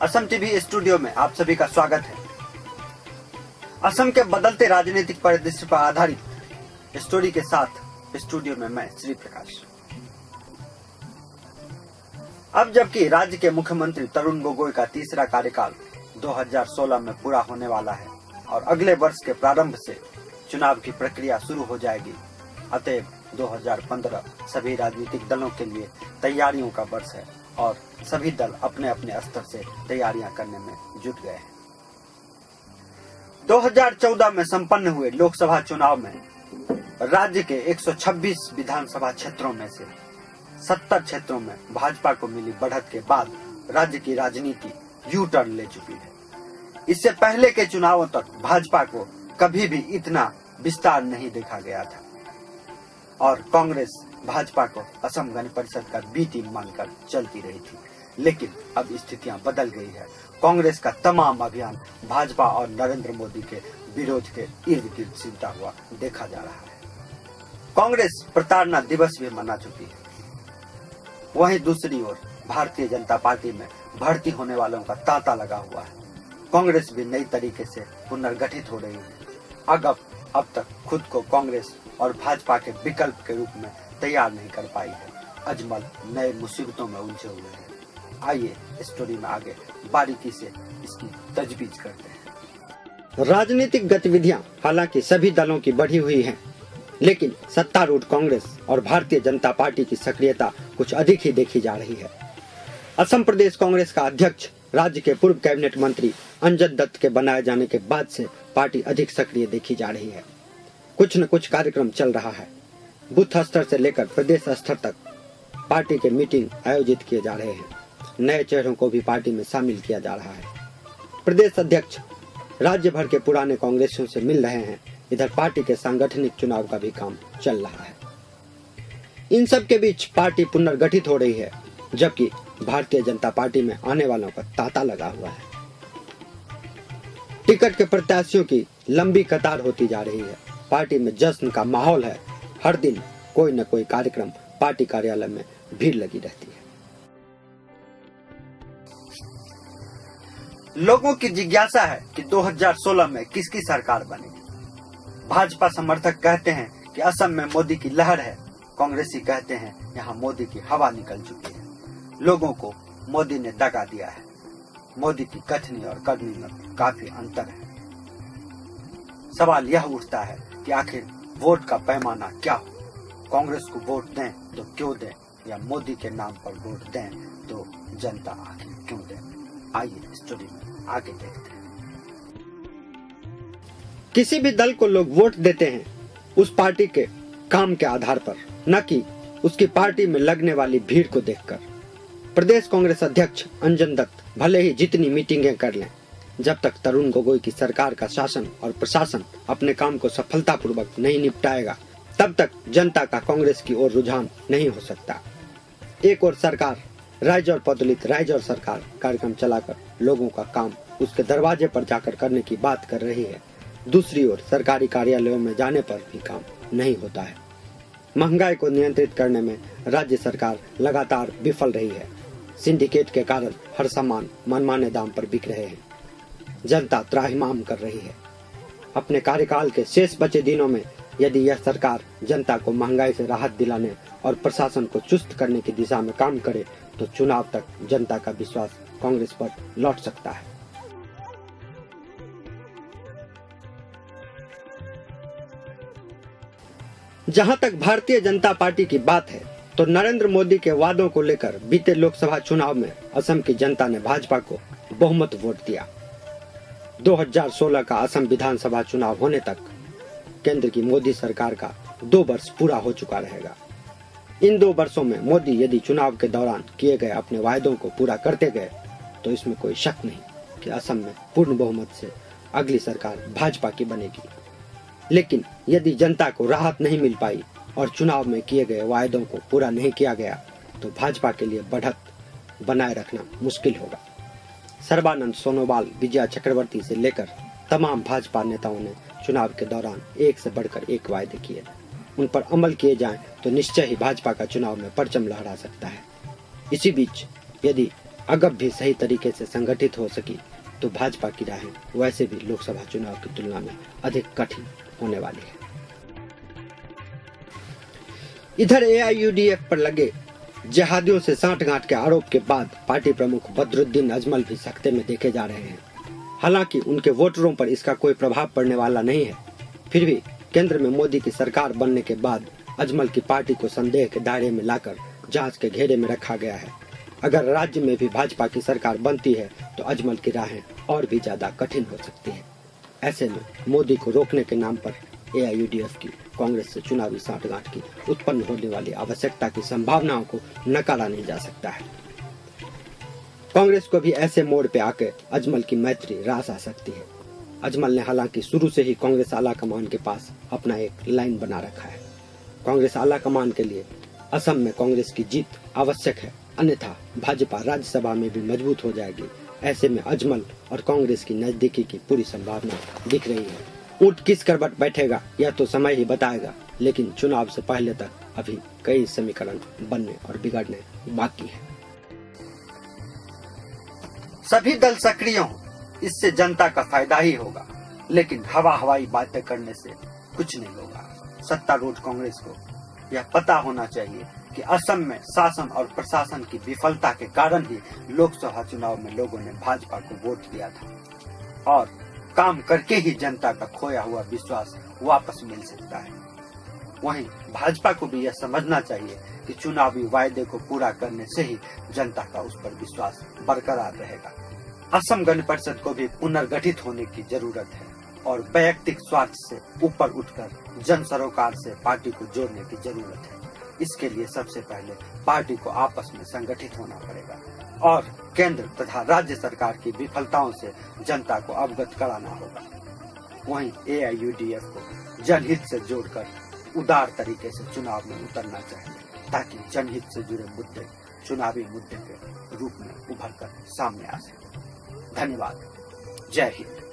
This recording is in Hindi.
असम टीवी स्टूडियो में आप सभी का स्वागत है। असम के बदलते राजनीतिक परिदृश्य पर आधारित स्टोरी के साथ स्टूडियो में मैं श्री प्रकाश। अब जबकि राज्य के मुख्यमंत्री तरुण गोगोई का तीसरा कार्यकाल 2016 में पूरा होने वाला है और अगले वर्ष के प्रारंभ से चुनाव की प्रक्रिया शुरू हो जाएगी, अतएव 2015 सभी राजनीतिक दलों के लिए तैयारियों का वर्ष है और सभी दल अपने अपने स्तर से तैयारियां करने में जुट गए हैं। 2014 में संपन्न हुए लोकसभा चुनाव में राज्य के 126 विधानसभा क्षेत्रों में से 70 क्षेत्रों में भाजपा को मिली बढ़त के बाद राज्य की राजनीति यू टर्न ले चुकी है। इससे पहले के चुनावों तक भाजपा को कभी भी इतना विस्तार नहीं देखा गया था और कांग्रेस भाजपा को असम गण परिषद का बी टीम मानकर चलती रही थी, लेकिन अब स्थितियां बदल गई है। कांग्रेस का तमाम अभियान भाजपा और नरेंद्र मोदी के विरोध के इर्द गिर्द सिमटा हुआ देखा जा रहा है। कांग्रेस प्रताड़ना दिवस भी मना चुकी है। वहीं दूसरी ओर भारतीय जनता पार्टी में भर्ती होने वालों का तांता लगा हुआ है। कांग्रेस भी नई तरीके से पुनर्गठित हो रही है। अब तक खुद को कांग्रेस और भाजपा के विकल्प के रूप में तैयार नहीं कर पाई है। अजमल नए मुसीबतों में उलझे हुए हैं। आइए स्टोरी में आगे बारीकी से इसकी तजवीज करते हैं। राजनीतिक गतिविधियां हालांकि सभी दलों की बढ़ी हुई हैं, लेकिन सत्तारूढ़ कांग्रेस और भारतीय जनता पार्टी की सक्रियता कुछ अधिक ही देखी जा रही है। असम प्रदेश कांग्रेस का अध्यक्ष राज्य के पूर्व कैबिनेट मंत्री अंजद दत्त के बनाए जाने के बाद से पार्टी अधिक सक्रिय देखी जा रही है। कुछ न कुछ कार्यक्रम चल रहा है। बूथ स्तर से लेकर प्रदेश स्तर तक पार्टी के मीटिंग आयोजित किए जा रहे हैं। नए चेहरों को भी पार्टी में शामिल किया जा रहा है। प्रदेश अध्यक्ष राज्य भर के पुराने कांग्रेसियों से मिल रहे हैं। इधर पार्टी के सांगठनिक चुनाव का भी काम चल रहा है। इन सब के बीच पार्टी पुनर्गठित हो रही है, जबकि भारतीय जनता पार्टी में आने वालों का तांता लगा हुआ है। टिकट के प्रत्याशियों की लंबी कतार होती जा रही है। पार्टी में जश्न का माहौल है। हर दिन कोई न कोई कार्यक्रम पार्टी कार्यालय में भीड़ लगी रहती है। लोगों की जिज्ञासा है कि 2016 में किसकी सरकार बनेगी। भाजपा समर्थक कहते हैं कि असम में मोदी की लहर है। कांग्रेसी कहते हैं यहाँ मोदी की हवा निकल चुकी है। लोगों को मोदी ने दगा दिया है। मोदी की कथनी और करनी में काफी अंतर है। सवाल यह उठता है कि आखिर वोट का पैमाना क्या हो। कांग्रेस को वोट दें तो क्यों दें, या मोदी के नाम पर वोट दें तो जनता आखिर क्यों दें। आइए स्टोरी में आगे देखते हैं। किसी भी दल को लोग वोट देते हैं उस पार्टी के काम के आधार पर, न कि उसकी पार्टी में लगने वाली भीड़ को देखकर। प्रदेश कांग्रेस अध्यक्ष अंजद दत्त भले ही जितनी मीटिंगें कर लें, जब तक तरुण गोगोई की सरकार का शासन और प्रशासन अपने काम को सफलतापूर्वक नहीं निपटाएगा, तब तक जनता का कांग्रेस की ओर रुझान नहीं हो सकता। एक ओर सरकार राइज और पदोलित राइज और सरकार कार्यक्रम चलाकर लोगों का काम उसके दरवाजे पर जाकर करने की बात कर रही है। दूसरी ओर सरकारी कार्यालयों में जाने पर भी काम नहीं होता है। महंगाई को नियंत्रित करने में राज्य सरकार लगातार विफल रही है। सिंडिकेट के कारण हर सामान मनमाने दाम पर बिक रहे हैं। जनता त्राहिमाम कर रही है। अपने कार्यकाल के शेष बचे दिनों में यदि यह सरकार जनता को महंगाई से राहत दिलाने और प्रशासन को चुस्त करने की दिशा में काम करे तो चुनाव तक जनता का विश्वास कांग्रेस पर लौट सकता है। जहां तक भारतीय जनता पार्टी की बात है तो नरेंद्र मोदी के वादों को लेकर बीते लोकसभा चुनाव में असम की जनता ने भाजपा को बहुमत वोट दिया। 2016 का असम विधानसभा चुनाव होने तक केंद्र की मोदी सरकार का 2 वर्ष पूरा हो चुका रहेगा। इन 2 वर्षों में मोदी यदि चुनाव के दौरान किए गए अपने वायदों को पूरा करते गए तो इसमें कोई शक नहीं कि असम में पूर्ण बहुमत से अगली सरकार भाजपा की बनेगी। लेकिन यदि जनता को राहत नहीं मिल पाई और चुनाव में किए गए वायदों को पूरा नहीं किया गया तो भाजपा के लिए बढ़त बनाए रखना मुश्किल होगा। सर्बानंद सोनोवाल, विजया चक्रवर्ती से लेकर तमाम भाजपा नेताओं ने चुनाव के दौरान एक से बढ़कर एक वायदे किए। उन पर अमल किए जाएं तो निश्चय ही भाजपा का चुनाव में परचम लहरा सकता है। इसी बीच यदि अगर भी सही तरीके से संगठित हो सकी तो भाजपा की राहें वैसे भी लोकसभा चुनाव की तुलना में अधिक कठिन होने वाली है। इधर एआईयूडीएफ पर लगे जिहादियों से सांठगांठ के आरोप के बाद पार्टी प्रमुख बदरुद्दीन अजमल भी सख्ते में देखे जा रहे हैं। हालांकि उनके वोटरों पर इसका कोई प्रभाव पड़ने वाला नहीं है, फिर भी केंद्र में मोदी की सरकार बनने के बाद अजमल की पार्टी को संदेह के दायरे में लाकर जांच के घेरे में रखा गया है। अगर राज्य में भी भाजपा की सरकार बनती है तो अजमल की राहें और भी ज्यादा कठिन हो सकती है। ऐसे में मोदी को रोकने के नाम पर एआईयूडीएफ की कांग्रेस से चुनावी सांठगांठ की उत्पन्न होने वाली आवश्यकता की संभावनाओं को नकारा नहीं जा सकता है। कांग्रेस को भी ऐसे मोड़ पे आकर अजमल की मैत्री रास आ सकती है। अजमल ने हालांकि शुरू से ही कांग्रेस आला कमान के पास अपना एक लाइन बना रखा है। कांग्रेस आला कमान के लिए असम में कांग्रेस की जीत आवश्यक है, अन्यथा भाजपा राज्यसभा में भी मजबूत हो जाएगी। ऐसे में अजमल और कांग्रेस की नजदीकी की पूरी संभावना दिख रही है। ऊंट किस करवट बैठेगा यह तो समय ही बताएगा, लेकिन चुनाव से पहले तक अभी कई समीकरण बनने और बिगड़ने बाकी है। सभी दल सक्रिय हों, इससे जनता का फायदा ही होगा, लेकिन हवाई बातें करने से कुछ नहीं होगा। सत्तारूढ़ कांग्रेस को यह पता होना चाहिए कि असम में शासन और प्रशासन की विफलता के कारण ही लोकसभा चुनाव में लोगों ने भाजपा को वोट दिया था और काम करके ही जनता का खोया हुआ विश्वास वापस मिल सकता है। वहीं भाजपा को भी यह समझना चाहिए कि चुनावी वायदे को पूरा करने से ही जनता का उस पर विश्वास बरकरार रहेगा। असम गण परिषद को भी पुनर्गठित होने की जरूरत है और वैयक्तिक स्वार्थ से ऊपर उठकर जन सरोकार से पार्टी को जोड़ने की जरूरत है। इसके लिए सबसे पहले पार्टी को आपस में संगठित होना पड़ेगा और केंद्र तथा राज्य सरकार की विफलताओं से जनता को अवगत कराना होगा। वहीं एआईयूडीएफ को जनहित से जोड़कर उदार तरीके से चुनाव में उतरना चाहिए ताकि जनहित से जुड़े मुद्दे चुनावी मुद्दे के रूप में उभर कर सामने आ सके। धन्यवाद। जय हिंद।